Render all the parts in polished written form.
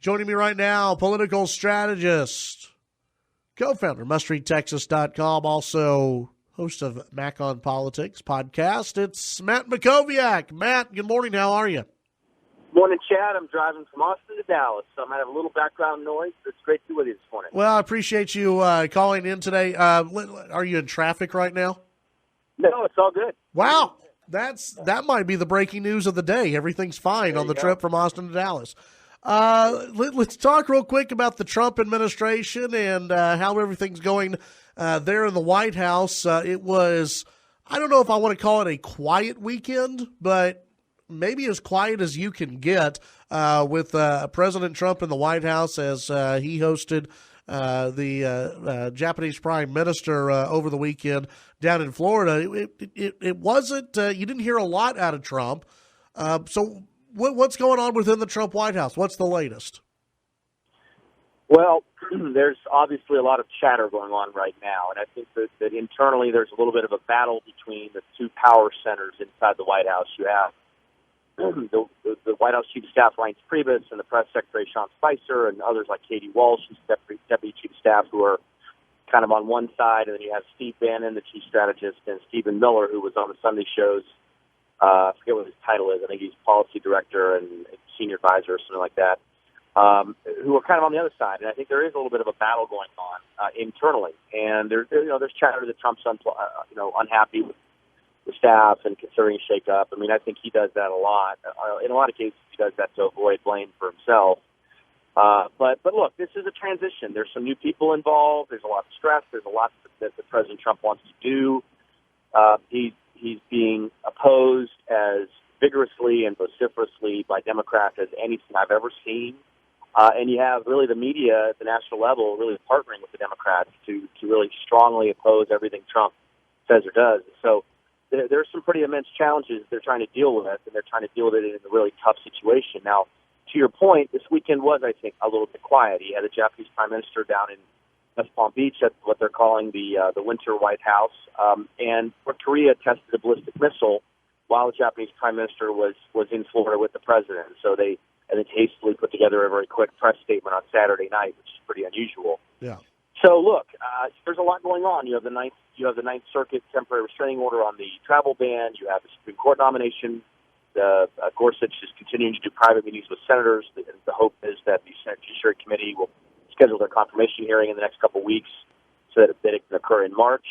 Joining me right now, political strategist, co-founder, mustreadtexas.com, also host of Mac on Politics podcast. It's Matt Mackowiak. Matt, good morning. How are you? Morning, Chad. I'm driving from Austin to Dallas, so I might have a little background noise, but it's great to be with you this morning. Well, I appreciate you calling in today. Are you in traffic right now? No, it's all good. Wow. That might be the breaking news of the day. Everything's fine on the trip from Austin to Dallas. Let's talk real quick about the Trump administration and how everything's going there in the White House. It was, I don't know if I want to call it a quiet weekend, but maybe as quiet as you can get with President Trump in the White House as he hosted the Japanese Prime Minister over the weekend down in Florida. It wasn't, you didn't hear a lot out of Trump. So what's going on within the Trump White House? What's the latest? Well, there's obviously a lot of chatter going on right now, and I think that internally there's a little bit of a battle between the two power centers inside the White House. You have the White House Chief of Staff, Reince Priebus, and the Press Secretary, Sean Spicer, and others like Katie Walsh, who's Deputy Chief of Staff, who are kind of on one side, and then you have Steve Bannon, the Chief Strategist, and Stephen Miller, who was on the Sunday shows. I forget what his title is. I think he's Policy Director and Senior Advisor or something like that, who are kind of on the other side. And I think there is a little bit of a battle going on internally. And there's chatter that Trump's unhappy with the staff and considering a shake-up. I mean, I think he does that a lot. In a lot of cases, he does that to avoid blame for himself. But look, this is a transition. There's some new people involved. There's a lot of stress. There's a lot that President Trump wants to do. He's being opposed as vigorously and vociferously by Democrats as anything I've ever seen. And you have really the media at the national level really partnering with the Democrats to really strongly oppose everything Trump says or does. So there's some pretty immense challenges they're trying to deal with, and they're trying to deal with it in a really tough situation. Now, to your point, this weekend was, I think, a little bit quiet. He had the Japanese Prime Minister down in West Palm Beach at what they're calling the Winter White House, and North Korea tested a ballistic missile while the Japanese Prime Minister was in Florida with the president. So they hastily put together a very quick press statement on Saturday night, which is pretty unusual. Yeah. So look, there's a lot going on. You have the Ninth Circuit temporary restraining order on the travel ban. You have the Supreme Court nomination. Gorsuch is continuing to do private meetings with senators. The hope is that the Senate Judiciary Committee will schedule their confirmation hearing in the next couple of weeks so that it can occur in March.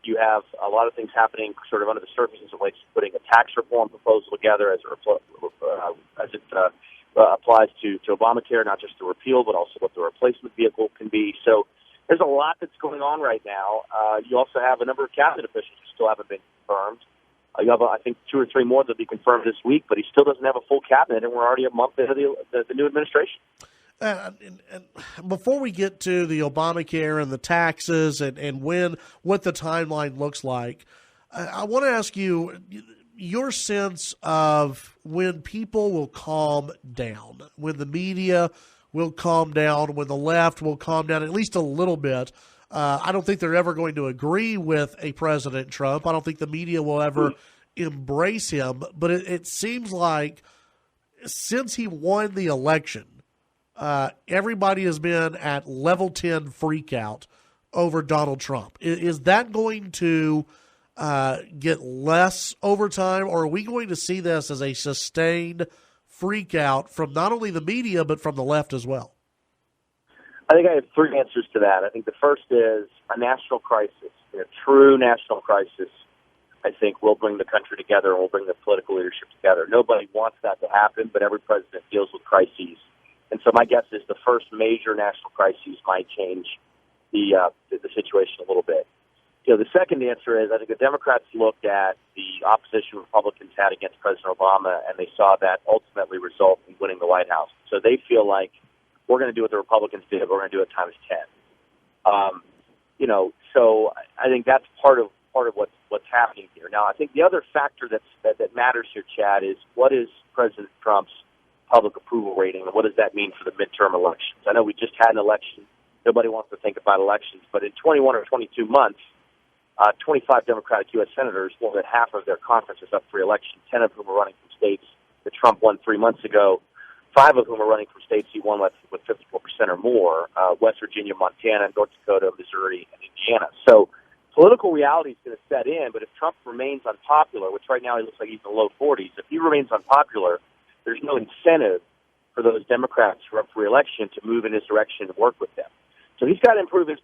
You have a lot of things happening sort of under the surface as it relates to putting a tax reform proposal together as it applies to Obamacare, not just the repeal, but also what the replacement vehicle can be. So there's a lot that's going on right now. You also have a number of cabinet officials who still haven't been confirmed. You have, I think, 2 or 3 more that will be confirmed this week, but he still doesn't have a full cabinet, and we're already a month into the new administration. And before we get to the Obamacare and the taxes and what the timeline looks like, I want to ask you your sense of when people will calm down, when the media will calm down, when the left will calm down at least a little bit. I don't think they're ever going to agree with a President Trump. I don't think the media will ever embrace him. But it seems like since he won the election, everybody has been at level 10 freakout over Donald Trump. Is that going to get less over time, or are we going to see this as a sustained freakout from not only the media but from the left as well? I think I have 3 answers to that. I think the first is a national crisis, a true national crisis. I think will bring the country together and will bring the political leadership together. Nobody wants that to happen, but every president deals with crises. And so my guess is the first major national crises might change the situation a little bit. The second answer is I think the Democrats looked at the opposition Republicans had against President Obama, and they saw that ultimately result in winning the White House. So they feel like we're going to do what the Republicans did, but we're going to do it times 10. So I think that's part of what's happening here. Now, I think the other factor that matters here, Chad, is what is President Trump's public approval rating, and what does that mean for the midterm elections? I know we just had an election. Nobody wants to think about elections, but in 21 or 22 months, 25 Democratic U.S. senators, more than half of their conference is up for re-election, 10 of whom are running from states that Trump won 3 months ago. 5 of whom are running from states he won with 54% or more, West Virginia, Montana, North Dakota, Missouri, and Indiana. So political reality is going to set in, but if Trump remains unpopular, which right now he looks like he's in the low 40s, if he remains unpopular, there's no incentive for those Democrats who are up for re-election to move in his direction and work with them. So he's got to improve his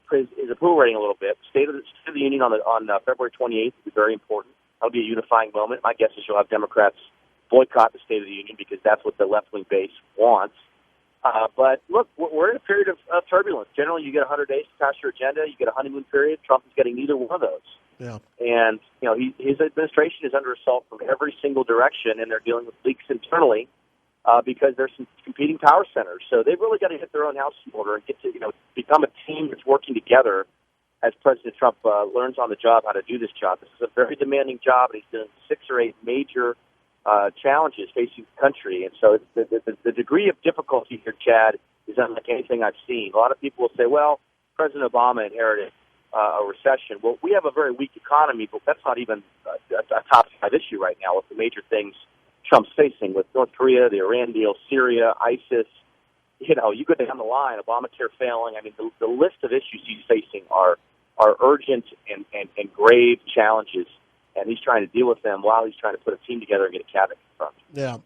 approval rating a little bit. State of the Union on February 28th will be very important. That'll be a unifying moment. My guess is you'll have Democrats boycott the State of the Union because that's what the left-wing base wants. But look, we're in a period of turbulence. Generally, you get 100 days to pass your agenda. You get a honeymoon period. Trump is getting neither one of those. Yeah. And, his administration is under assault from every single direction, and they're dealing with leaks internally because there's some competing power centers. So they've really got to hit their own house in order and get to, become a team that's working together as President Trump learns on the job how to do this job. This is a very demanding job, and he's doing 6 or 8 major challenges facing the country. And so the degree of difficulty here, Chad, is unlike anything I've seen. A lot of people will say, well, President Obama inherited a recession. Well, we have a very weak economy, but that's not even a top 5 issue right now with the major things Trump's facing with North Korea, the Iran deal, Syria, ISIS. You go down the line, Obamacare failing. I mean, the list of issues he's facing are urgent and grave challenges, and he's trying to deal with them while he's trying to put a team together and get a cabinet confirmed. Yeah.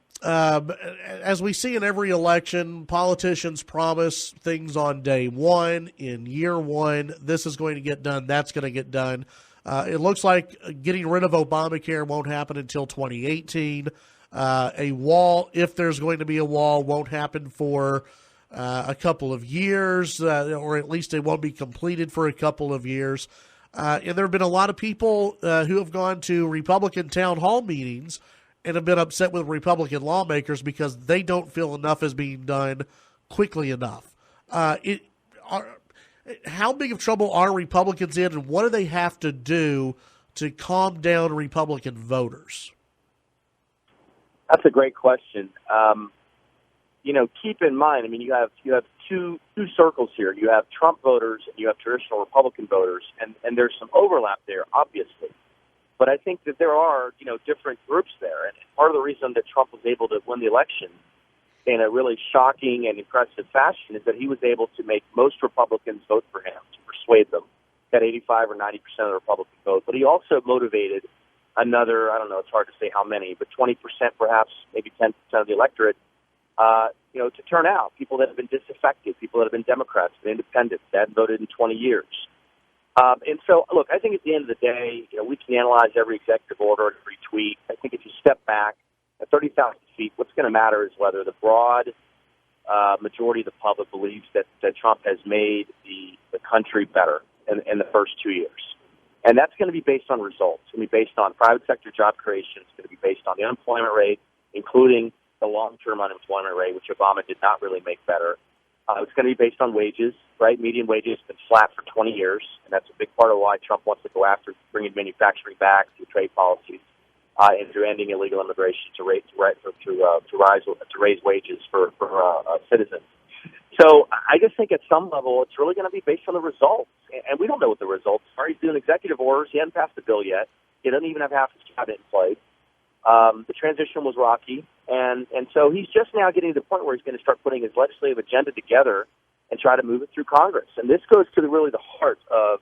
As we see in every election, politicians promise things on day one, in year one. This is going to get done. That's going to get done. It looks like getting rid of Obamacare won't happen until 2018. A wall, if there's going to be a wall, won't happen for a couple of years, or at least it won't be completed for a couple of years. And there have been a lot of people who have gone to Republican town hall meetings and have been upset with Republican lawmakers because they don't feel enough is being done quickly enough. How big of trouble are Republicans in, and what do they have to do to calm down Republican voters? That's a great question. Keep in mind, you have two circles here. You have Trump voters and you have traditional Republican voters, and there's some overlap there, obviously. But I think that there are, different groups there. And part of the reason that Trump was able to win the election in a really shocking and impressive fashion is that he was able to make most Republicans vote for him, to persuade them, got 85 or 90% of the Republican vote. But he also motivated another, I don't know, it's hard to say how many, but 20% perhaps, maybe 10% of the electorate, to turn out, people that have been disaffected, people that have been Democrats, been independents, that hadn't voted in 20 years. And so, look, I think at the end of the day, we can analyze every executive order and every tweet. I think if you step back at 30,000 feet, what's going to matter is whether the broad majority of the public believes that Trump has made the country better in the first 2 years. And that's going to be based on results. It's going to be based on private sector job creation. It's going to be based on the unemployment rate, including the long-term unemployment rate, which Obama did not really make better. It's going to be based on wages, right? Median wages have been flat for 20 years, and that's a big part of why Trump wants to go after bringing manufacturing back through trade policies and through ending illegal immigration to raise wages for citizens. So I just think at some level it's really going to be based on the results, and we don't know what the results are. He's doing executive orders. He hasn't passed the bill yet. He doesn't even have half his cabinet in place. The transition was rocky, and so he's just now getting to the point where he's going to start putting his legislative agenda together and try to move it through Congress. And this goes to really the heart of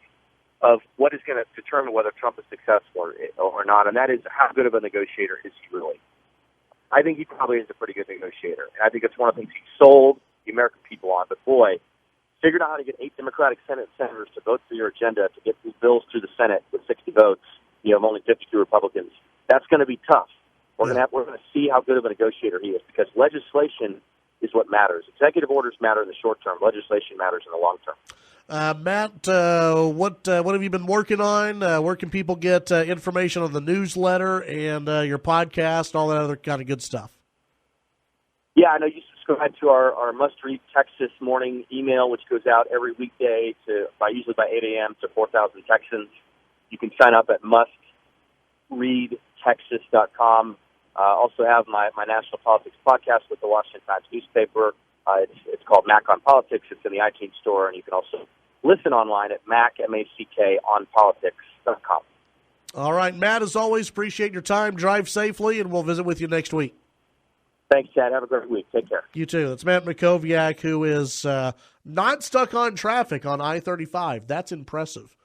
what is going to determine whether Trump is successful or not, and that is how good of a negotiator is he really. I think he probably is a pretty good negotiator, and I think it's one of the things he sold the American people on. But boy, figured out how to get 8 Democratic senators to vote for your agenda to get these bills through the Senate with 60 votes. You have only 52 Republicans. That's going to be tough. We're going to see how good of a negotiator he is, because legislation is what matters. Executive orders matter in the short term. Legislation matters in the long term. Matt, what have you been working on? Where can people get information on the newsletter and your podcast, all that other kind of good stuff? Yeah, I know you subscribe to our must-read Texas morning email, which goes out every weekday usually by 8 a.m. to 4,000 Texans. You can sign up at mustreadtexas.com. Also have my national politics podcast with the Washington Times newspaper. It's called Mac on Politics. It's in the iTunes store, and you can also listen online at MacKonpolitics.com. All right, Matt, as always, appreciate your time. Drive safely, and we'll visit with you next week. Thanks, Chad. Have a great week. Take care. You too. That's Matt Mackowiak, who is not stuck on traffic on I-35. That's impressive.